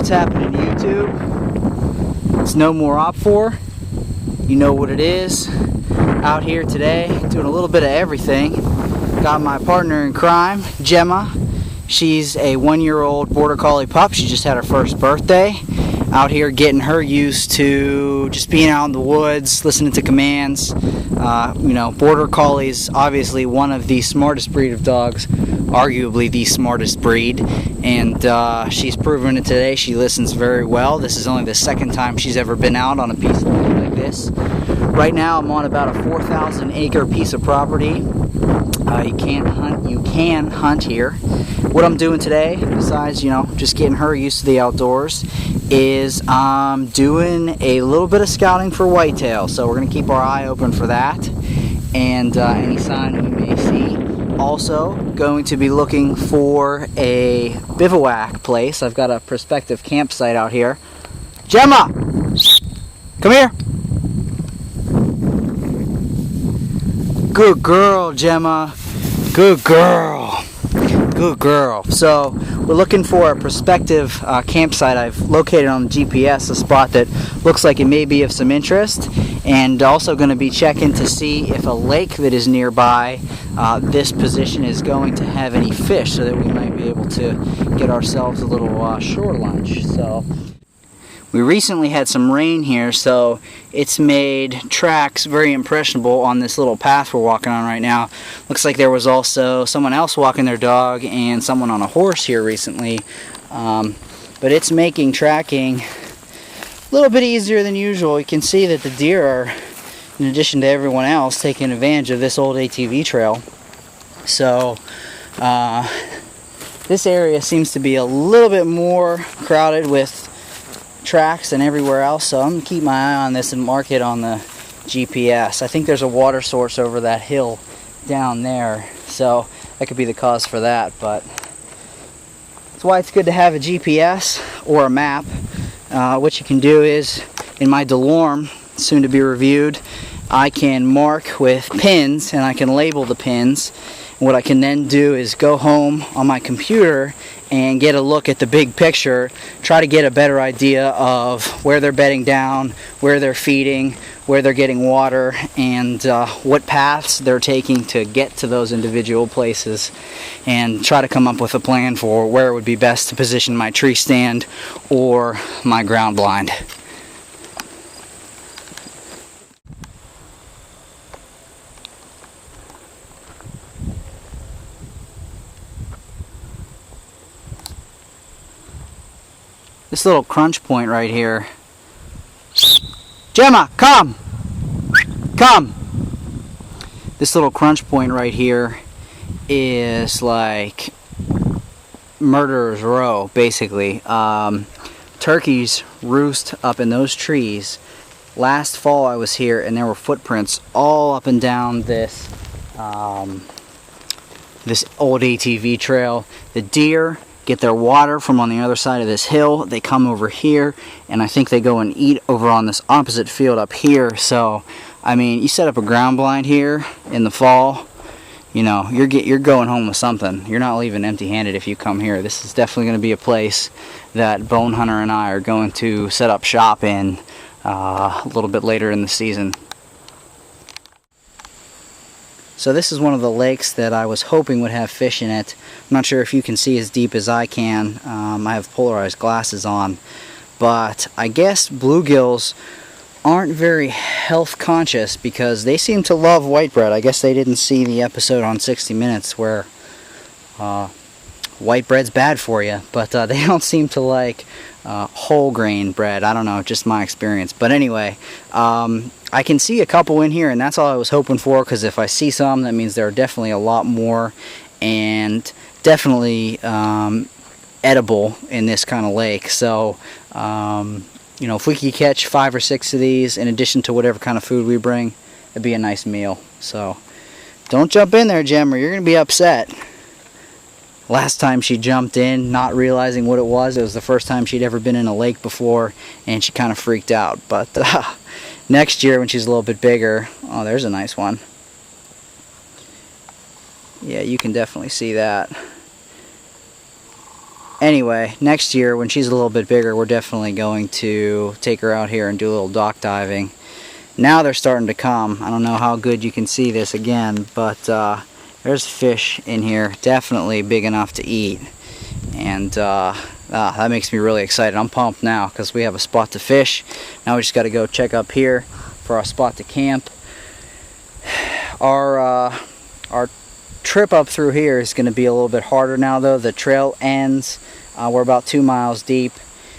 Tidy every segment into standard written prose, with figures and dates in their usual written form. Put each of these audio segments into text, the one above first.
what's happening YouTube. It's No More Op 4. You know what it is. Out here today doing a little bit of everything. Got my partner in crime, Gemma. She's a 1-year-old border collie pup. She just had her first birthday. Out here getting her used to just being out in the woods, listening to commands. Border collies, obviously one of the smartest breed of dogs, arguably the smartest breed, and she's proven it today. She listens very well. This is only the second time she's ever been out on a piece of land like this. Right now I'm on about a 4,000 acre piece of property. You can hunt here. What I'm doing today, besides just getting her used to the outdoors, is I'm doing a little bit of scouting for whitetail. So we're going to keep our eye open for that and any sign we may see. Also going to be looking for a bivouac place. I've got a prospective campsite out here. Gemma! Come here! Good girl, Gemma. Good girl. Good girl. So we're looking for a prospective campsite. I've located on the GPS a spot that looks like it may be of some interest, and also going to be checking to see if a lake that is nearby this position is going to have any fish, so that we might be able to get ourselves a little shore lunch. So we recently had some rain here, so it's made tracks very impressionable on this little path we're walking on right now. Looks like there was also someone else walking their dog and someone on a horse here recently. But it's making tracking a little bit easier than usual. You can see that the deer are, in addition to everyone else, taking advantage of this old ATV trail. So this area seems to be a little bit more crowded with tracks than everywhere else, so I'm going to keep my eye on this and mark it on the GPS. I think there's a water source over that hill down there, so that could be the cause for that, but that's why it's good to have a GPS or a map. What you can do is, in my DeLorme, soon to be reviewed, I can mark with pins and I can label the pins. What I can then do is go home on my computer and get a look at the big picture, try to get a better idea of where they're bedding down, where they're feeding, where they're getting water, and what paths they're taking to get to those individual places, and try to come up with a plan for where it would be best to position my tree stand or my ground blind. This little crunch point right here. Gemma, come! Come! This little crunch point right here is like murderer's row, basically. Turkeys roost up in those trees. Last fall I was here and there were footprints all up and down this this old ATV trail. The deer get their water from on the other side of this hill. They come over here, and I think they go and eat over on this opposite field up here. So, I mean, you set up a ground blind here in the fall, you're going home with something. You're not leaving empty-handed if you come here. This is definitely going to be a place that Bone Hunter and I are going to set up shop in a little bit later in the season. So this is one of the lakes that I was hoping would have fish in it. I'm not sure if you can see as deep as I can. I have polarized glasses on. But I guess bluegills aren't very health conscious because they seem to love white bread. I guess they didn't see the episode on 60 Minutes where white bread's bad for you. But they don't seem to like whole grain bread. I don't know, just my experience. But anyway, I can see a couple in here, and that's all I was hoping for, because if I see some, that means there are definitely a lot more, and definitely edible in this kind of lake. So, if we could catch 5 or 6 of these, in addition to whatever kind of food we bring, it'd be a nice meal. So, don't jump in there, Jem, or you're going to be upset. Last time she jumped in, not realizing what it was the first time she'd ever been in a lake before, and she kind of freaked out. But next year when she's a little bit bigger, oh, there's a nice one. Yeah, you can definitely see that. Anyway, next year when she's a little bit bigger, we're definitely going to take her out here and do a little dock diving. Now they're starting to come. I don't know how good you can see this again, but there's fish in here, definitely big enough to eat. And that makes me really excited. I'm pumped now because we have a spot to fish. Now we just got to go check up here for our spot to camp. Our trip up through here is going to be a little bit harder now though. The trail ends. We're about 2 miles deep.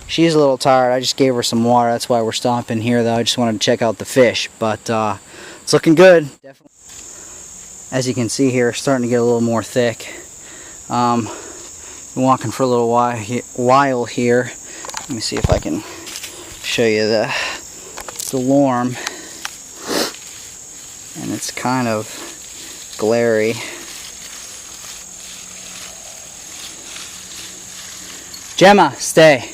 She's a little tired. I just gave her some water. That's why we're stopping here though. I just wanted to check out the fish, but it's looking good. Definitely. As you can see here, it's starting to get a little more thick. Been walking for a little while here. Let me see if I can show you the lorm. And it's kind of glary. Gemma, stay.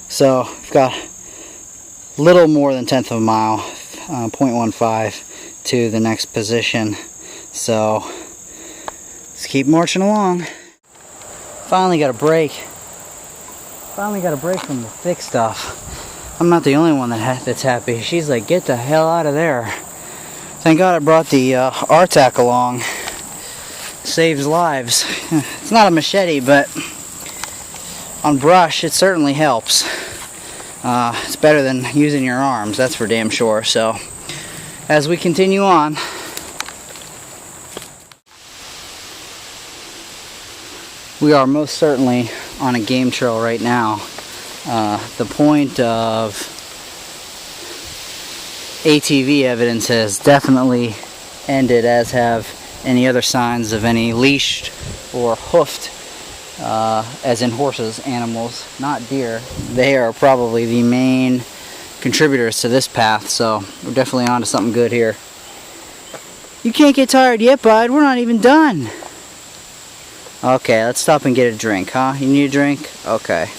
So I've got a little more than 1/10 of a mile, 0.15 to the next position. So let's keep marching along. Finally got a break. Finally got a break from the thick stuff. I'm not the only one that's happy. She's like, get the hell out of there. Thank God I brought the R-Tac along. Saves lives. It's not a machete, but on brush it certainly helps. It's better than using your arms, that's for damn sure. So as we continue on, we are most certainly on a game trail right now. The point of ATV evidence has definitely ended, as have any other signs of any leashed or hoofed, as in horses, animals, not deer. They are probably the main contributors to this path, so we're definitely onto something good here. You can't get tired yet, bud. We're not even done. Okay, let's stop and get a drink, huh? You need a drink? Okay.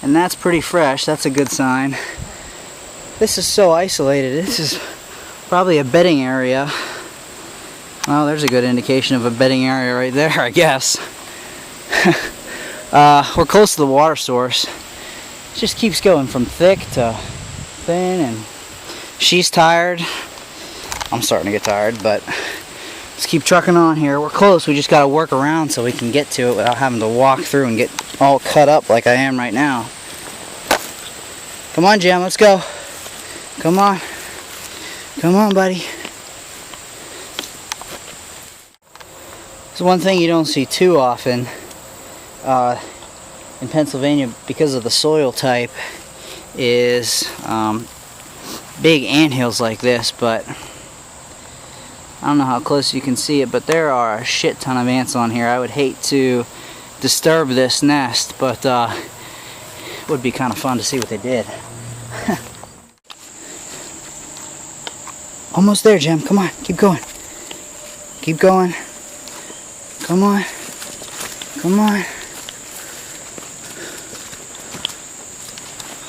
And that's pretty fresh. That's a good sign. This is so isolated. This is probably a bedding area. Well, there's a good indication of a bedding area right there, I guess. We're close to the water source. It just keeps going from thick to thin, and she's tired. I'm starting to get tired, but let's keep trucking on here. We're close. We just got to work around so we can get to it without having to walk through and get all cut up like I am right now. Come on, Jim, let's go. Come on. Come on, buddy. It's one thing you don't see too often in Pennsylvania because of the soil type is big anthills like this, but I don't know how close you can see it, but there are a shit ton of ants on here. I would hate to disturb this nest, but it would be kind of fun to see what they did. Almost there, Jim. Come on, keep going. Keep going. Come on. Come on.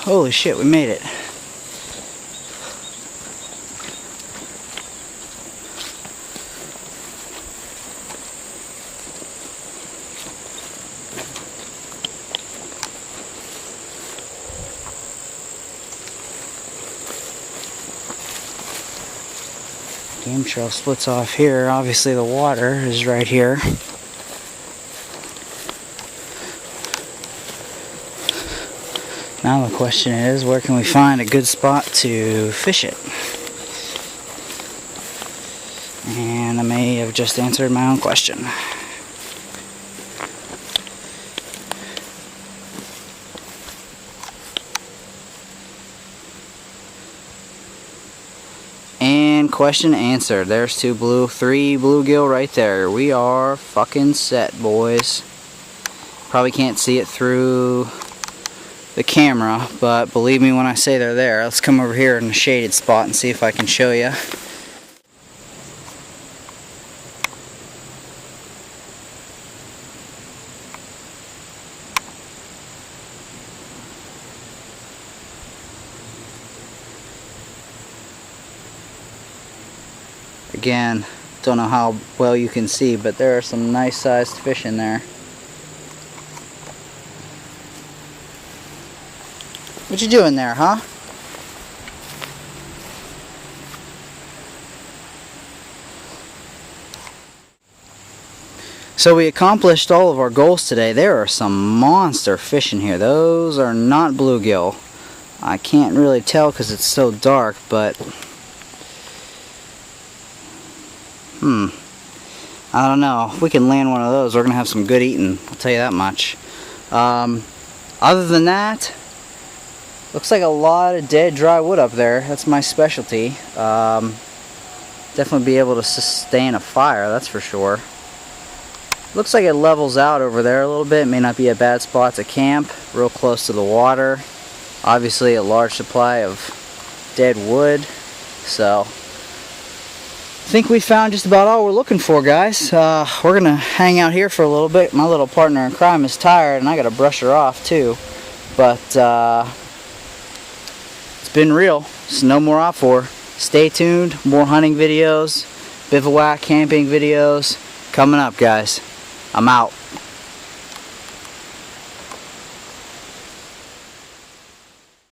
Holy shit, we made it. Game trail splits off here. Obviously the water is right here. Now the question is, where can we find a good spot to fish it? And I may have just answered my own question. And question answered. There's three bluegill right there. We are fucking set, boys. Probably can't see it through the camera, but believe me when I say they're there. Let's come over here in a shaded spot and see if I can show you. Again, Don't know how well you can see, but there are some nice sized fish in there. What you doing there, huh? So we accomplished all of our goals today. There are some monster fish in here. Those are not bluegill. I can't really tell because it's so dark, but I don't know. If we can land one of those, we're going to have some good eating. I'll tell you that much. Other than that, looks like a lot of dead dry wood up there. That's my specialty. Definitely be able to sustain a fire, that's for sure. Looks like it levels out over there a little bit. It may not be a bad spot to camp. Real close to the water. Obviously a large supply of dead wood. So I think we found just about all we're looking for, guys. We're gonna hang out here for a little bit. My little partner in crime is tired and I gotta brush her off too. But it's been real. It's no more off for. Stay tuned. More hunting videos, bivouac camping videos coming up, guys. I'm out.